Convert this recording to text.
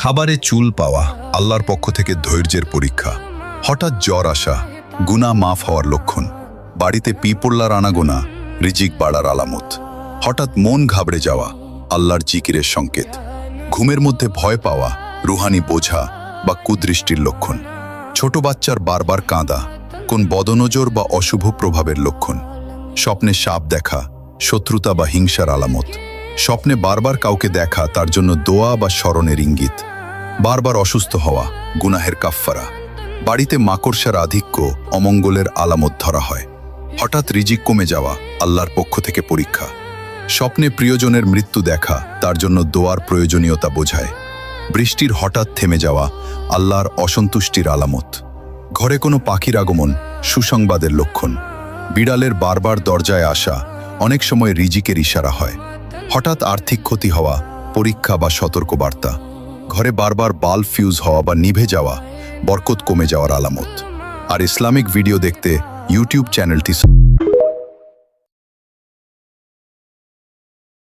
খাবারে চুল পাওয়া আল্লাহর পক্ষ থেকে ধৈর্যের পরীক্ষা। হঠাৎ জ্বর আসা গুনাহ মাফ হওয়ার লক্ষণ। বাড়িতে পিঁপড়ার আনাগোনা রিজিক বাড়ার আলামত। হঠাৎ মন ঘাবড়ে যাওয়া আল্লাহর জিকিরের সংকেত। ঘুমের মধ্যে ভয় পাওয়া রুহানি বোঝা বা কুদৃষ্টির লক্ষণ। ছোট বাচ্চার বারবার কাঁদা কোন বদনজর বা অশুভ প্রভাবের লক্ষণ। স্বপ্নে সাপ দেখা শত্রুতা বা হিংসার আলামত। স্বপ্নে বারবার কাউকে দেখা তার জন্য দোয়া বা স্মরণের ইঙ্গিত। বারবার অসুস্থ হওয়া গুনাহের কাফফারা। বাড়িতে মাকড়সার আধিক্য অমঙ্গলের আলামত ধরা হয়। হঠাৎ রিজিক কমে যাওয়া আল্লাহর পক্ষ থেকে পরীক্ষা। স্বপ্নে প্রিয়জনের মৃত্যু দেখা তার জন্য দোয়ার প্রয়োজনীয়তা বোঝায়। বৃষ্টির হঠাৎ থেমে যাওয়া আল্লাহর অসন্তুষ্টির আলামত। ঘরে কোনো পাখির আগমন সুসংবাদের লক্ষণ। বিড়ালের বারবার দরজায় আসা অনেক সময় রিজিকের ইশারা হয়। হঠাৎ আর্থিক ক্ষতি হওয়া পরীক্ষা বা সতর্কবার্তা। ঘরে বারবার বাল্ব ফিউজ হওয়া বা নিভে যাওয়া বরকত কমে যাওয়ার আলামত। আর ইসলামিক ভিডিও দেখতে ইউটিউব চ্যানেলটি